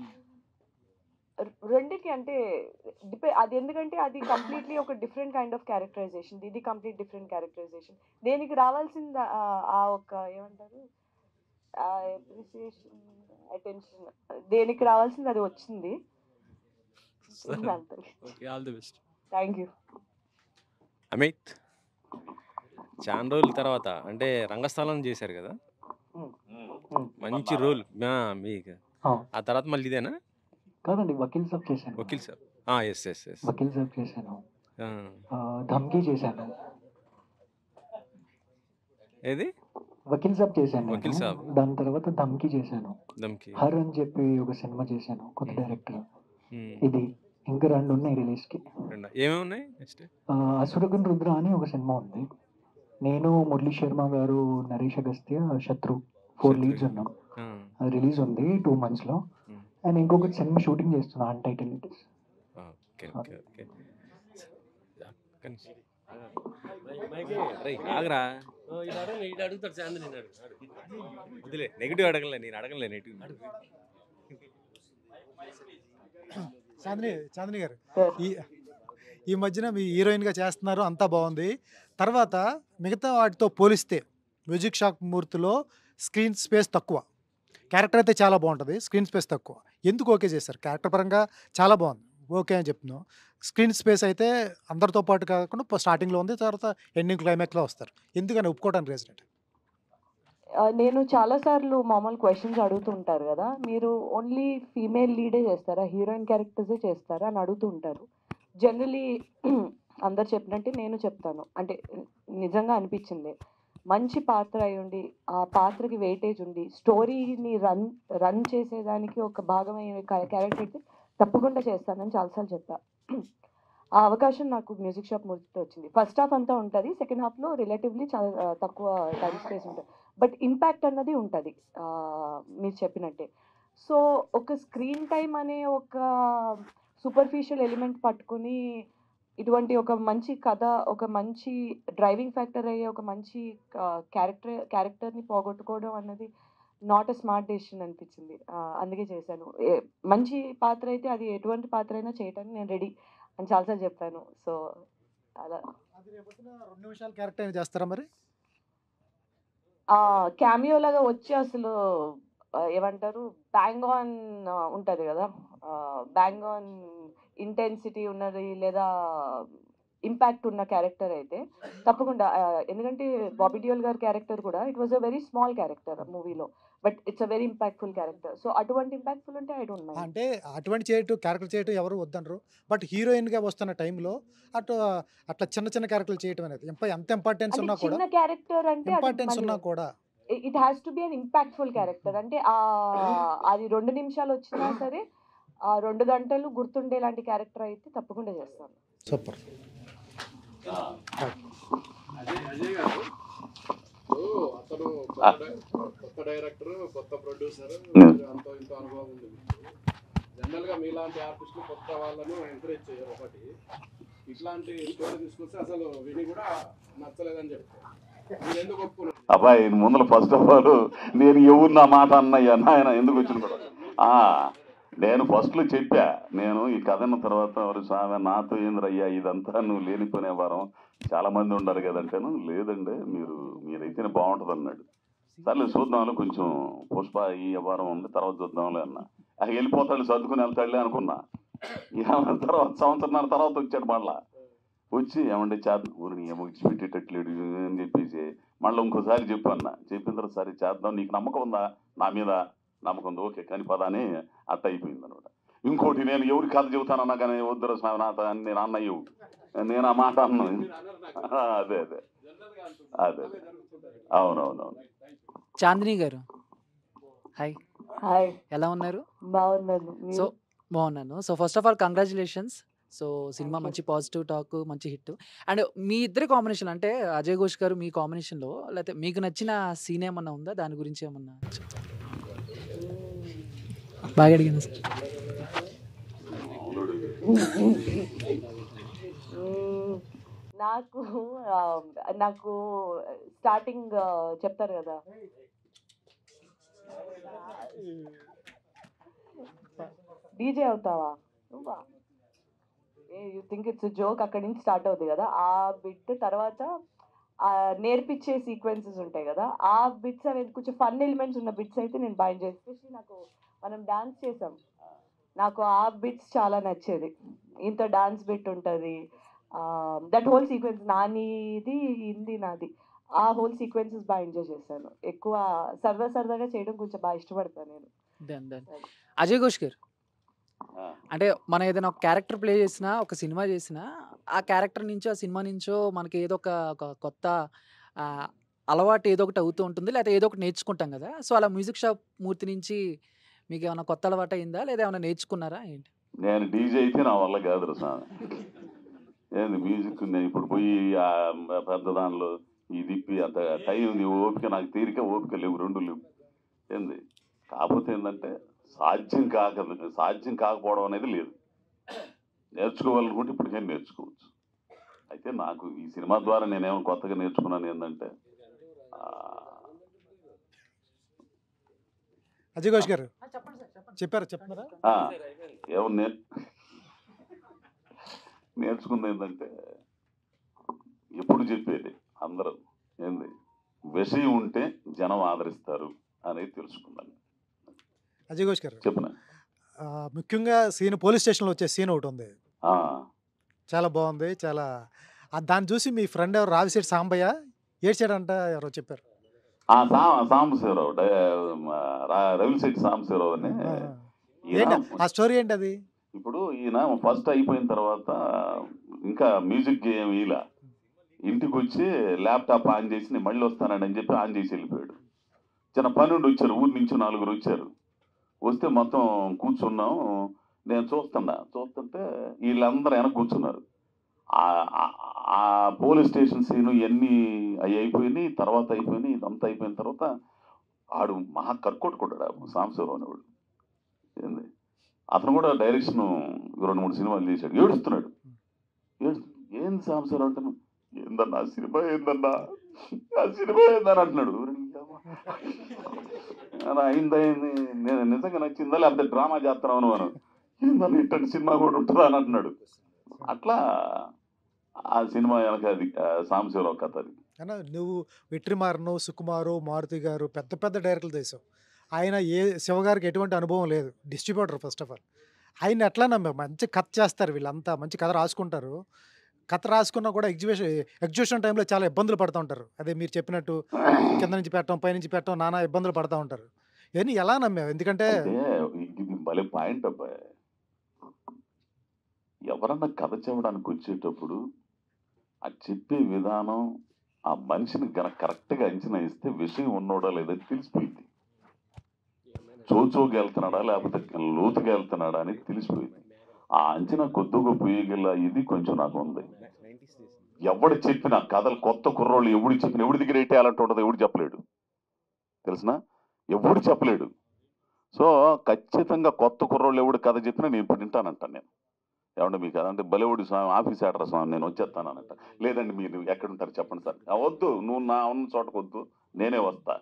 రెండుకి అంటే అది ఎందుకంటే అది కంప్లీట్లీ ఒక డిఫరెంట్ కైండ్ ఆఫ్ క్యారెక్టరైజేషన్, ఇది కంప్లీట్ డిఫరెంట్ క్యారెక్టరైజేషన్. దేనికి రావాల్సింది ఆ ఒక ఏమంటారు అప్రిసియేషన్, అటెన్షన్, దేనికి రావాల్సింది అది వచ్చింది. All the best. Thank you. Amit, చాలా రోజుల తర్వాత అంటే రంగస్థలం చేశారు కదా, మంచి రోల్ మీకు. ఆ తర్వాత మళ్ళీ ఇదేనా? కాదండి, వకీల్ సాబ్ చేశాను. Vakeel Saab, yes yes yes, Vakeel Saab చేశాను. ధమ్కీ చేశాను. ఏది? వకీల్ సాబ్ చేశాను. వకీల్ సాబ్. దాని తర్వాత ధమ్కీ చేశాను. ధమ్కీ. హర్ అని చెప్పి ఒక సినిమా చేశాను, కొత్త డైరెక్టర్. ఇది ఇంకా రెండు ఉన్నాయి రిలీజ్కి. ఏమేమి ఉన్నాయి నెక్స్ట్? అసురగన్ రుద్ర అని ఒక సినిమా ఉంది. నేను, మురళీ శర్మ గారు, నరేష్ అగస్త్య, శత్రు 4 లీడ్స్ ఉన్నాం. అది రిలీజ్ ఉంది 2 monthsలో. అండ్ ఇంకొకటి సినిమా షూటింగ్ చేస్తున్నా, అన్టైటిల్ ఇట్ ఇస్. ఆగరా, అడుగుతాడు చాందిని. వదిలే, నెగిటివ్ అడగలే, నేను అడగలే నెగిటివ్. చాందిని గారు, ఈ మధ్యన మీ హీరోయిన్గా చేస్తున్నారు, అంతా బాగుంది. తర్వాత మిగతా వాటితో పోలిస్తే మ్యూజిక్ షాప్ మూర్తిలో స్క్రీన్ స్పేస్ తక్కువ, క్యారెక్టర్ అయితే చాలా బాగుంటుంది, స్క్రీన్ స్పేస్ తక్కువ. ఎందుకు ఓకే చేశారు? క్యారెక్టర్ పరంగా చాలా బాగుంది, ఓకే అని చెప్తున్నాం. స్క్రీన్ స్పేస్ అయితే అందరితో పాటు కాకుండా స్టార్టింగ్లో ఉంది, తర్వాత ఎండింగ్ క్లైమాక్స్లో వస్తారు. ఎందుకని ఒప్పుకోవడానికి రీజన్ ఏంటి? నేను చాలాసార్లు మామూలు క్వశ్చన్స్ అడుగుతుంటారు కదా, మీరు ఓన్లీ ఫీమేల్ లీడే చేస్తారా, హీరోయిన్ క్యారెక్టర్సే చేస్తారా అని అడుగుతూ ఉంటారు. జనరలీ అందరు చెప్పినట్టే నేను చెప్తాను. అంటే నిజంగా అనిపించింది, మంచి పాత్ర అయి ఉండి, ఆ పాత్రకి వెయిటేజ్ ఉండి, స్టోరీని రన్ చేసేదానికి ఒక భాగమైన క్యారెక్టర్ అయితే తప్పకుండా చేస్తానని చాలాసార్లు చెప్పా. ఆ అవకాశం నాకు మ్యూజిక్ షాప్ మూర్తితో వచ్చింది. ఫస్ట్ హాఫ్ అంతా ఉంటుంది, సెకండ్ హాఫ్లో రిలేటివ్లీ చాలా తక్కువ టైం స్పేస్ ఉంటుంది, బట్ ఇంపాక్ట్ అన్నది ఉంటుంది మీరు చెప్పినట్టే. సో ఒక స్క్రీన్ టైం అనే ఒక సూపర్ఫిషియల్ ఎలిమెంట్ పట్టుకుని ఇటువంటి ఒక మంచి కథ, ఒక మంచి డ్రైవింగ్ ఫ్యాక్టర్ అయ్యే ఒక మంచి క్యారెక్టర్ని పోగొట్టుకోవడం అన్నది నాట్ ఎ స్మార్ట్ డెసిషన్ అనిపించింది. అందుకే చేశాను. మంచి పాత్ర అయితే అది ఎటువంటి పాత్ర అయినా చేయటానికి నేను రెడీ అని చాలాసార్లు చెప్పాను. సో అలా 2 నిమిషాల క్యారెక్టర్ చేస్తారా మరి? క్యామియో లాగా వచ్చి అసలు ఏమంటారు, బ్యాంగ్ ఆన్ ఉంటుంది కదా, బ్యాంగ్ ఆన్ ఇంటెన్సిటీ ఉన్నది లేదా ఇంపాక్ట్ ఉన్న క్యారెక్టర్ అయితే తప్పకుండా. ఎందుకంటే బాబీ డియోల్ గారి క్యారెక్టర్ కూడా it was a very small character మూవీలో, but it's a very impactful character. So అటువంటి ఇంపాక్ట్ఫుల్ ఉంటే ఐ డోంట్ మైండ్. అంటే అటువంటి క్యారెక్టర్ చేయటం ఎవరు వద్దనరు, బట్ హీరోయిన్గా వస్తున్న టైంలో అట్లా చిన్న చిన్న క్యారెక్టర్లు చేయటం అనేది ఎంత ఇంపార్టెన్స్ ఉన్నా కూడా, చిన్న క్యారెక్టర్ అంటే ఇంపార్టెన్స్ ఉన్నా కూడా it has to be an impactful character. అంటే అది 2 నిమిషాలు వచ్చినా సరే ఆ 2 గంటలు గుర్తుండేలాంటి క్యారెక్టర్ అయితే తప్పకుండా చేస్తాను. సూపర్. అజయ్ గారు అతను కొత్త డైరెక్టర్, కొత్త ప్రొడ్యూసర్, అంతో ఇంతో అనుభవం ఉంది. జనరల్గా మీలాంటి ఆర్టిస్టులు కొత్త వాళ్ళను ఎంకరేజ్ చేయరు. ఒకటి ఇట్లాంటి స్టోరీ తీసుకొస్తే అసలు విని కూడా నచ్చలేదని చెప్తారు. మీరు ఎందుకు ఒప్పుకున్నారు? అబ్బాయి ముందర ఫస్ట్ ఆఫ్ ఆల్ నేను ఎవరు నా మాట అన్నయ్యా నాయన ఎందుకు వచ్చిన కూడా నేను ఫస్ట్లో చెప్పా, నేను ఈ కథ అన్న తర్వాత ఎవరు స్వామి నాతో ఏంద్రయ్యా ఇదంతా నువ్వు లేనిపోయిన వారం చాలా మంది ఉండరు కదంటాను. లేదండి మీరైతేనే బాగుంటుంది అన్నాడు. సర్లే చూద్దాంలే, కొంచెం పుష్ప ఈ వారం ఉంది తర్వాత చూద్దాంలే అన్న. వెళ్ళిపోతాడు సర్దుకుని వెళ్తాడులే అనుకున్నా. తర్వాత సంవత్సరం తర్వాత వచ్చాడు. మళ్ళా వచ్చి ఏమంటే చేద్దాం ఊరిని ఏమొచ్చి పెట్టేటట్లేడు అని చెప్పేసి మళ్ళీ ఇంకోసారి చెప్పు అన్న. చెప్పిన తర్వాత సరే చేద్దాం, నీకు నమ్మకం ఉందా? నా మీద నమ్మకం ఉంది, ఓకే కానీ పద అని అట్ట అయిపోయింది అనమాట. ఇంకోటి నేను ఎవరి కథ చెబుతానన్నా కానీ వద్దురు స్వామి నాథ అని నేను అన్నయ్యవు, నేను ఆ మాట అన్నాను. అదే అదే అదే అవునవునవును. చాందిని గారు హాయ్. హాయ్, ఎలా ఉన్నారు? బాగున్నాను. సో బాగున్నాను. So first of all congratulations. So cinema మంచి పాజిటివ్ టాక్, మంచి హిట్. అండ్ మీ ఇద్దరి కాంబినేషన్ అంటే అజయ్ ఘోష్ గారు మీ కాంబినేషన్లో లేకపోతే మీకు నచ్చిన సీన్ ఏమన్నా ఉందా? దాని గురించి ఏమన్నా బాగా అడిగాను సార్. నాకు నాకు స్టార్టింగ్ చెప్తారు కదా, డీజే అవుతావా నువ్వా, యూ థింక్ ఇట్స్ జోక్, అక్కడి నుంచి స్టార్ట్ అవుతుంది కదా ఆ బిట్. తర్వాత నేర్పించే సీక్వెన్సెస్ ఉంటాయి కదా, ఆ బిట్స్ అనేది కొంచెం ఫన్ ఎలిమెంట్స్ ఉన్న బిట్స్ అయితే నేను బాగా ఎంజాయ్. ఎస్పెషల్లీ నాకు మనం డాన్స్ చేసాం, నాకు ఆ బిట్స్ చాలా నచ్చేది. ఇంత డాన్స్ బిట్ ఉంటుంది, దట్ హోల్ సీక్వెన్స్ నానిది హిందీ నాది, ఆ హోల్ సీక్వెన్సెస్ బాగా ఎంజాయ్ చేశాను. ఎక్కువ సరదాగా చేయడం కొంచెం బాగా ఇష్టపడతాను నేను. అజయ్ ఘోష్ గారు అంటే మనం ఏదైనా ఒక క్యారెక్టర్ ప్లే చేసినా, ఒక సినిమా చేసినా, ఆ క్యారెక్టర్ నుంచో ఆ సినిమా నుంచో మనకి ఏదో ఒక కొత్త అలవాటు ఏదో ఒకటి అవుతూ ఉంటుంది, లేకపోతే ఏదో ఒకటి నేర్చుకుంటాం కదా. సో అలా మ్యూజిక్ షాప్ మూర్తి నుంచి మీకు ఏమైనా కొత్త అలవాటు అయిందా, లేదా ఏమైనా నేర్చుకున్నారా ఏంటి? నేను డీజే అయితే నా వల్ల కాదు సార్. ఏంది మ్యూజిక్ నేను ఇప్పుడు పోయి పెద్ద దానిలో ఈ తిప్పి అంత టైం ఉంది, ఓపిక నాకు తీరిక ఓపిక లేవు, రెండు లేవు. ఏంది కాకపోతే ఏంటంటే సాధ్యం కాకపోవడం అనేది లేదు. నేర్చుకోవాలనుకుంటే ఇప్పటికైనా నేర్చుకోవచ్చు. అయితే నాకు ఈ సినిమా ద్వారా నేనేమో కొత్తగా నేర్చుకున్నాను ఏంటంటే అజయ్ ఘోష్ గారు చెప్తున్నారా? ఏమో నేర్చుకుంది ఏంటంటే ఎప్పుడు చెప్పేది అందరూ ఏంది విషయం ఉంటే జనం ఆదరిస్తారు అనేది తెలుసుకున్నాను. అజయ్ ఘోష్ గారు చెప్పిన ముఖ్యంగా సీన్ పోలీస్ స్టేషన్లో వచ్చే సీన్ ఒకటి ఉంది, చాలా బాగుంది. చాలా దాన్ని చూసి మీ ఫ్రెండ్ ఎవరు రావిశెట్టి సాంబయ్య ఏడ్చాడంట, ఎవరో చెప్పారు. సాంబశివరావు, రవిశెట్టి సాంబశివరావు అని. ఆ స్టోరీ ఏంటి అది? ఇప్పుడు ఈయన ఫస్ట్ అయిపోయిన తర్వాత ఇంకా మ్యూజిక్ గేమ్ ఇలా ఇంటికి వచ్చి ల్యాప్టాప్ ఆన్ చేసి నేను మళ్ళీ వస్తానని చెప్పి ఆన్ చేసి వెళ్ళిపోయాడు. చిన్న పన్నెండు వచ్చారు, ఊరి నుంచి 4 వచ్చారు. వస్తే మొత్తం కూర్చున్నాం, నేను చూస్తుంటే వీళ్ళందరూ వెనక కూర్చున్నారు. ఆ పోలీస్ స్టేషన్ సీను ఇవన్నీ అయిపోయినాయి. తర్వాత అయిపోయినాయి, ఇదంతా అయిపోయిన తర్వాత ఆడు మహా కర్కొట్టుకుంటాడు సాంబశివరావు అనేవాడు. ఏంది అతను కూడా డైరెక్షన్ 2-3 సినిమాలు చేశాడు. ఏడుస్తున్నాడు. ఏంది సాంబశివరావు అంటాను, ఏందన్నా సినిమా ఏందన్నా, ఆ సినిమా ఏందని అంటున్నాడు. అయింది నేను నిజంగా నచ్చిందా లేకపోతే డ్రామా చేస్తున్నాను అని, ఏందని ఇట్టంటి సినిమా కూడా ఉంటుందా అని అంటున్నాడు. అట్లా ఆ సినిమా వెనక అది సాంబశివరావు కథ. అది అన్నా నువ్వు వెట్రిమారను, సుకుమారు, మారుతి గారు పెద్ద పెద్ద డైరెక్టర్లు చేసావు. ఆయన శివగారికి ఎటువంటి అనుభవం లేదు, డిస్ట్రిబ్యూటర్ ఫస్ట్ ఆఫ్ ఆల్. ఆయన ఎట్లా నమ్మావు? మంచి కథ చేస్తారు వీళ్ళంతా, మంచి కథ రాసుకుంటారు. కథ రాసుకున్నా కూడా ఎగ్జిబిషన్ టైంలో చాలా ఇబ్బందులు పడుతూ ఉంటారు. అదే మీరు చెప్పినట్టు కింద నుంచి పెట్టడం, పైనుంచి పెట్టడం, నానా ఇబ్బందులు పడుతూ ఉంటారు. ఇవన్నీ ఎలా నమ్మావు? ఎందుకంటే ఇది భలే పాయింట్ అబ్బాయి. ఎవరన్నా కథ చెప్పడానికి వచ్చేటప్పుడు ఆ చెప్పే విధానం ఆ మనిషిని కరెక్ట్గా అంచనా ఇస్తే విషయం ఉన్నోడా లేదని తెలిసిపోయింది. చోచోకి వెళ్తున్నాడా లేకపోతే లోతుగా వెళ్తున్నాడా అని తెలిసిపోయింది. ఆ అంచనా కొద్దిగా పోయగల ఇది కొంచెం నాకు ఉంది. ఎవడు చెప్పినా కథలు కొత్త కుర్రోళ్ళు ఎవడు చెప్పిన ఎవడి దగ్గర ఏంటి ఉండదు, ఎవడు చెప్పలేడు తెలిసిన, ఎవడు చెప్పలేడు. సో ఖచ్చితంగా కొత్త కుర్రోళ్ళు ఎవడు కథ చెప్పినా నేను ఇప్పుడు వింటానంటాను. నేను ఏమంటే మీకు అంటే బలివుడి స్వామి ఆఫీస్ అడ్రస్ నేను వచ్చేస్తానంట. లేదండి మీరు ఎక్కడుంటారు చెప్పండి సార్. వద్దు, నువ్వు నా ఉన్న చోటకు వద్దు, నేనే వస్తా.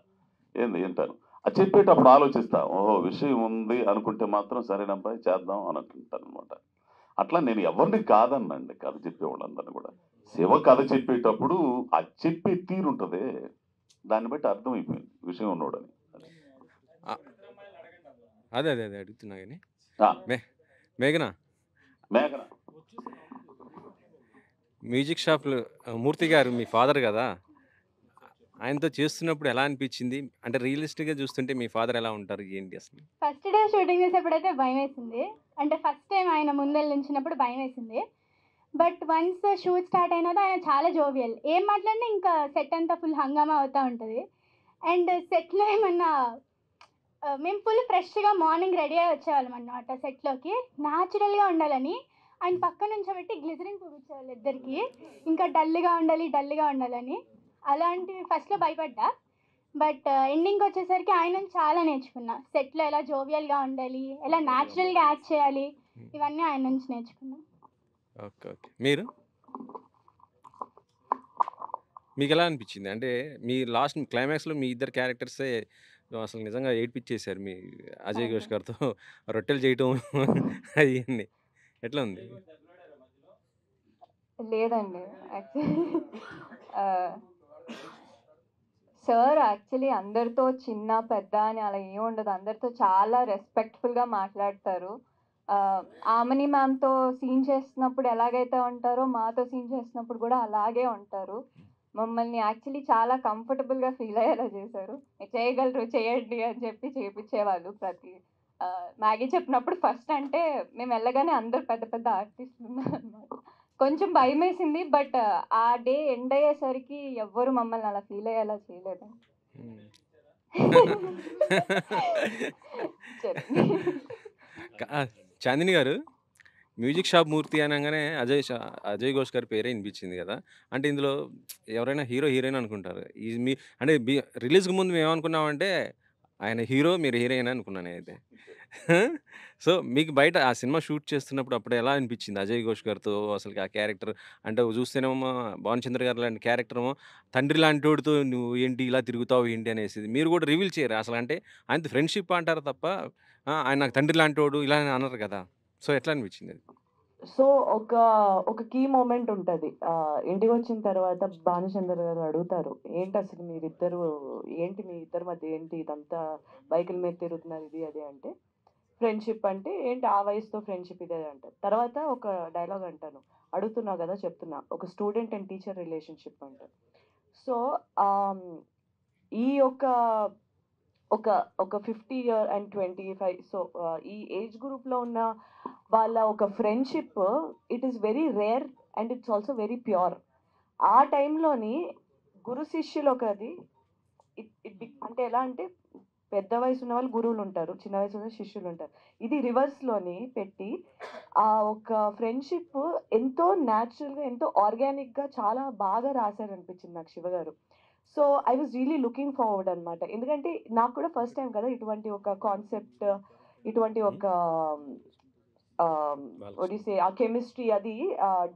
ఏంటాను అది చెప్పేటప్పుడు ఆలోచిస్తా, ఓహో విషయం ఉంది అనుకుంటే మాత్రం సరేనబ్బాయి చేద్దాం అని అంటుంటాను అనమాట. అట్లా నేను ఎవరిని కాదన్నండి కథ చెప్పేవాళ్ళందరినీ కూడా. శివ కథ చెప్పేటప్పుడు అది చెప్పే తీరు ఉంటుంది, దాన్ని బట్టి అర్థమైపోయింది విషయం ఉన్నోడని. అదే అదే అదే అడుగుతున్నా కానీ మేఘనా మ్యూజిక్ షాప్లో మూర్తి గారు మీ ఫాదర్ కదా, ఆయనతో చేస్తున్నప్పుడు ఎలా అనిపించింది? అంటే రియలిస్టిక్గా చూస్తుంటే మీ ఫాదర్ ఎలా ఉంటారు ఏంటి అసలు? ఫస్ట్ డే షూటింగ్ చేసేప్పుడైతే భయం వేసింది. అంటే ఫస్ట్ టైం ఆయన ముందెళ్ళి నిలిచినప్పుడు భయం వేసింది. బట్ వన్స్ షూట్ స్టార్ట్ అయినాక ఆయన చాలా జోవియల్. ఏం మాట్లాడినా ఇంకా సెట్ అంతా ఫుల్ హంగామా అవుతూ ఉంటుంది. అండ్ సెట్లో ఏమన్నా మేము ఫుల్ ఫ్రెష్గా మార్నింగ్ రెడీ అయ్యి వచ్చేవాళ్ళం అన్నమాట సెట్లోకి. న్యాచురల్గా ఉండాలని ఆయన పక్క నుంచి పెట్టి గ్లిజరిన్ చూపించేవాళ్ళు ఇద్దరికి. ఇంకా డల్గా ఉండాలని. అలాంటి ఫస్ట్లో భయపడ్డా. బట్ ఎండింగ్కి వచ్చేసరికి ఆయన చాలా నేర్చుకున్నా. సెట్లో ఎలా జోవియల్గా ఉండాలి, ఎలా న్యాచురల్గా యాక్ట్ చేయాలి, ఇవన్నీ ఆయన నుంచి నేర్చుకున్నా. Okay okay. మీకు ఎలా అనిపించింది? అంటే మీ లాస్ట్ క్లైమాక్స్లో మీ ఇద్దరు క్యారెక్టర్సే అసలు నిజంగా ఏడ్పించేశారు. మీ అజయ్ ఘోష్ గారితో రొట్టెలు చేయటం అవన్నీ ఎట్లా ఉంది? లేదండి, యాక్చువల్లీ సార్ యాక్చువల్లీ అందరితో చిన్న పెద్ద అని అలా ఏమి ఉండదు. అందరితో చాలా రెస్పెక్ట్ఫుల్గా మాట్లాడతారు. ఆమని మ్యామ్తో సీన్ చేస్తున్నప్పుడు ఎలాగైతే ఉంటారో మాతో సీన్ చేస్తున్నప్పుడు కూడా అలాగే ఉంటారు. మమ్మల్ని యాక్చువల్లీ చాలా కంఫర్టబుల్గా ఫీల్ అయ్యేలా చేశారు. చేయగలరు, చేయండి అని చెప్పి చేయించేవాళ్ళు. మ్యాగీ చెప్పినప్పుడు ఫస్ట్ అంటే మేము వెళ్ళగానే అందరు పెద్ద పెద్ద ఆర్టిస్టులు ఉన్నారన్నమాట. కొంచెం భయం వేసింది. బట్ ఆ డే ఎండ్ అయ్యేసరికి ఎవ్వరు మమ్మల్ని అలా ఫీల్ అయ్యేలా చేయలేదు. చాందిని గారు, మ్యూజిక్ షాప్ మూర్తి అనగానే అజయ్ ఘోష్ గారి పేరే వినిపించింది కదా. అంటే ఇందులో ఎవరైనా హీరోయిన్ అనుకుంటారు. మీ అంటే రిలీజ్కి ముందు మేము ఏమనుకున్నామంటే ఆయన హీరో, మీరు హీరోయిన్ అనుకున్నాను అయితే. సో మీకు బయట ఆ సినిమా షూట్ చేస్తున్నప్పుడు అప్పుడు ఎలా అనిపించింది అజయ్ ఘోష్ గారితో అసలు ఆ క్యారెక్టర్? అంటే చూస్తేనేమో భాను చంద్ర గారు లాంటి క్యారెక్టర్ ఏమో తండ్రి లాంటి వాడితో నువ్వు ఏంటి ఇలా తిరుగుతావు ఏంటి అనేసి మీరు కూడా రివీల్ చేయరు అసలు. అంటే ఆయనతో ఫ్రెండ్షిప్ అంటారు తప్ప ఆయన నాకు తండ్రి లాంటి వాడు ఇలా అన్నారు కదా. సో ఎట్లా అనిపించింది అది? సో ఒక కీ మూమెంట్ ఉంటుంది. ఇంటికి వచ్చిన తర్వాత భానుచంద్ర గారు అడుగుతారు, ఏంటి అసలు మీరిద్దరు ఏంటి, మీ ఇద్దరి మధ్య ఏంటి ఇదంతా, బైకుల మీద తిరుగుతున్నారు ఇది అది అంటే, ఫ్రెండ్షిప్ అంటే ఏంటి ఆ వయసుతో ఫ్రెండ్షిప్ ఇదే అంటారు. తర్వాత ఒక డైలాగ్ అంటాను, అడుగుతున్నావు కదా చెప్తున్నా, ఒక స్టూడెంట్ అండ్ టీచర్ రిలేషన్షిప్ అంటారు. సో ఈ ఒక 50 and 25, సో ఈ ఏజ్ గ్రూప్లో ఉన్న వాళ్ళ ఒక friendship it is very rare and it's also very pure. ఆ టైంలోని గురు శిష్యులు ఒకది అంటే ఎలా అంటే పెద్ద వయసు ఉన్న వాళ్ళు గురువులు ఉంటారు, చిన్న వయసు ఉన్న శిష్యులు ఉంటారు. ఇది రివర్స్లోని పెట్టి ఆ ఒక ఫ్రెండ్షిప్ ఎంతో న్యాచురల్గా ఎంతో ఆర్గానిక్గా చాలా బాగా రాశారనిపించింది నాకు శివ గారు. So I was really looking forward అనమాట. ఎందుకంటే నాకు కూడా ఫస్ట్ టైం కదా ఇటువంటి ఒక కాన్సెప్ట్, ఇటువంటి ఒక ఒడిసే ఆ కెమిస్ట్రీ అది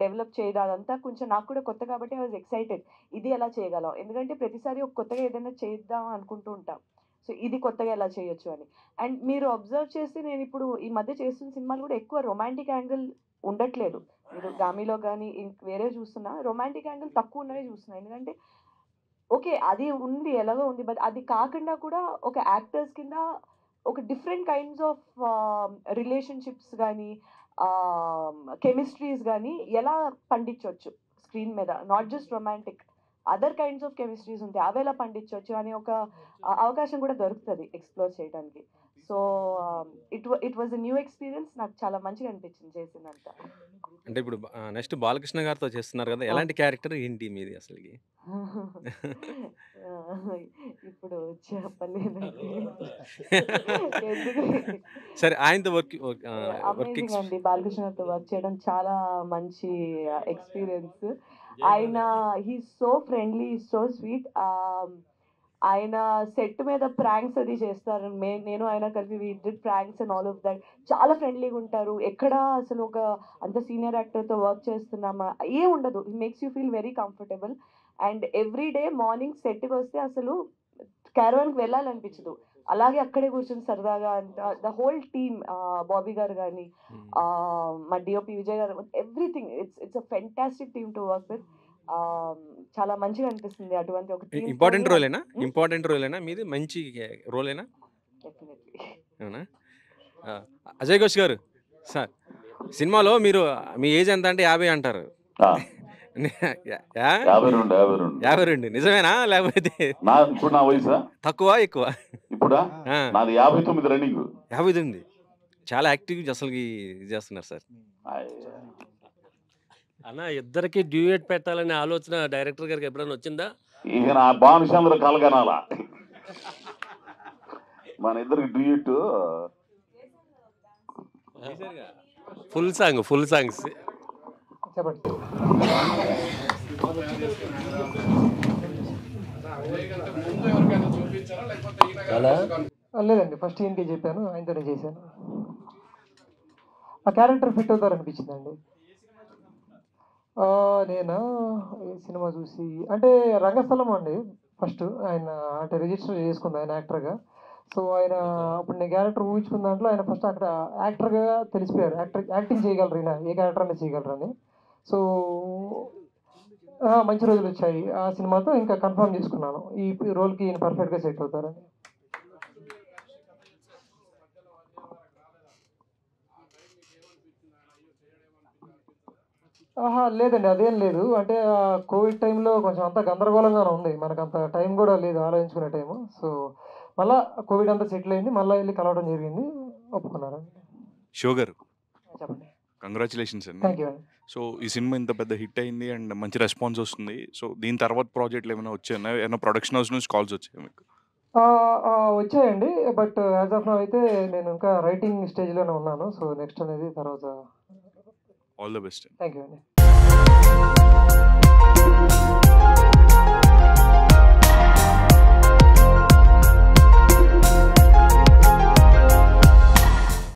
డెవలప్ చేయడం అదంతా కొంచెం నాకు కూడా కొత్త కాబట్టి ఐ వాజ్ ఎక్సైటెడ్. ఇది ఎలా చేయగలం, ఎందుకంటే ప్రతిసారి ఒక కొత్తగా ఏదైనా చేద్దాం అనుకుంటూ ఉంటాం. సో ఇది కొత్తగా ఎలా చేయొచ్చు అని. అండ్ మీరు అబ్జర్వ్ చేస్తే నేను ఇప్పుడు ఈ మధ్య చేస్తున్న సినిమాలు కూడా ఎక్కువ రొమాంటిక్ యాంగిల్ ఉండట్లేదు. మీరు గామిలో కానీ వేరే చూస్తున్నా రొమాంటిక్ యాంగిల్ తక్కువ ఉన్నవే చూస్తున్నా. ఎందుకంటే ఓకే అది ఉంది ఎలాగో ఉంది, బట్ అది కాకుండా కూడా ఒక యాక్టర్స్ కింద ఒక డిఫరెంట్ కైండ్స్ ఆఫ్ రిలేషన్షిప్స్ కానీ కెమిస్ట్రీస్ కానీ ఎలా పండించవచ్చు స్క్రీన్ మీద, not just romantic, other kinds of chemistries ఉంటాయి అవి ఎలా పండించవచ్చు అని ఒక అవకాశం కూడా దొరుకుతుంది ఎక్స్ప్లోర్ చేయడానికి. So it was a new experience. నాకు చాలా మంచిగా అనిపించింది చేసిందంతా. అంటే ఇప్పుడు నెక్స్ట్ బాలకృష్ణ గారితో చేస్తున్నారు కదా, ఎలాంటి క్యారెక్టర్ ఏంటి మీది అసలుకి? ఇప్పుడు చెప్పలేనండి. సరే, ఆయనతో అమేజింగ్ అండి. బాలకృష్ణ గారితో వర్క్ చేయడం చాలా మంచి ఎక్స్పీరియన్స్. ఆయన he so friendly, so sweet. ఆయన సెట్ మీద ప్రాంక్స్ అది చేస్తారు. నేను ఆయన కలిపి we did pranks and all of that. చాలా ఫ్రెండ్లీగా ఉంటారు. ఎక్కడ అసలు ఒక అంత సీనియర్ యాక్టర్తో వర్క్ చేస్తున్నామా ఏ ఉండదు. He makes you feel very comfortable. And every day morning సెట్కి వస్తే అసలు క్యారవాన్కి వెళ్ళాలనిపించదు. అలాగే అక్కడే కూర్చొని సరదాగా ద హోల్ టీమ్, బాబీ గారు కానీ, మా డిఓపి విజయ్ గారు, everything. It's a fantastic team to work with. చాలా మంచిగా అనిపిస్తుంది అటువంటి ఒక టీమ్. ఇంపార్టెంట్ రోలేనా మీది? మంచి రోలేనా? అవునా? అజయ్ ఘోష్ గారు సార్, సినిమాలో మీరు మీ ఏజ్ ఎంత అంటే 50 అంటారు. 52 నిజమేనా? లేకపోతే ఇప్పుడు నా వయసా తక్కువ ఎక్కువ? ఇప్పుడా నాది 59 రన్నింగ్. 59 చాలా యాక్టివ్ అసలు చేస్తున్నారు సార్. అన్న, ఇద్దరికి డ్యూయట్ పెట్టాలనే ఆలోచన డైరెక్టర్ గారికి ఎప్పుడైనా వచ్చిందా? ఇక నా భానుచంద్ర కలగనాల మన ఇద్దరికి డ్యూయట్. ఫుల్ సాంగ్స్ చెప్పండి. లేదండి, ఫస్ట్ ఈయనకే చెప్పాను, ఆయనతోనే చేశాను. ఆ క్యారెక్టర్ ఫిట్ అవుతారు అనిపించిందండి. నేను ఈ సినిమా చూసి అంటే రంగస్థలం అండి ఫస్ట్ ఆయన అంటే రిజిస్టర్ చేసుకుంది ఆయన యాక్టర్గా. సో ఆయన అప్పుడు నేను క్యారెక్టర్ ఊహించుకున్న దాంట్లో ఆయన ఫస్ట్ అక్కడ యాక్టర్గా తెలిసిపోయారు. యాక్టింగ్ చేయగలరు, ఈయన ఏ క్యారెక్టర్ అయినా చేయగలరు అని. సో మంచి రోజులు వచ్చాయి. ఆ సినిమాతో ఇంకా కన్ఫర్మ్ చేసుకున్నాను ఈ రోల్కి ఈయన పర్ఫెక్ట్గా సెట్ అవుతారని. లేదండి, అదేం లేదు. అంటే కోవిడ్ టైంలో కొంచెం అంత గందరగోళంగానే ఉంది, మనకు అంత టైం కూడా లేదు ఆలోచించుకునే టైము. సో మళ్ళీ కోవిడ్ అంతా సెటిల్ అయింది, మళ్ళీ వెళ్ళి కలవడం జరిగింది, ఒప్పుకున్నారు. షో గారు చెప్పండి. కంగ్రాచులేషన్స్ అండి. థ్యాంక్ యూ అండి. సో ఈ సినిమా ఇంత పెద్ద హిట్ అయింది అండ్ మంచి రెస్పాన్స్ వస్తుంది. సో దీని తర్వాత ప్రాజెక్టులు ఏమైనా వచ్చాయన్నా? ఏమైనా ప్రొడక్షన్ హౌస్ నుంచి కాల్స్ వచ్చాయి మీకు? వచ్చాయండి, బట్ యాజ్ ఆఫ్ నౌ అయితే నేను ఇంకా రైటింగ్ స్టేజ్లోనే ఉన్నాను. సో నెక్స్ట్ అనేది తర్వాత. All the best. Thank you అండి.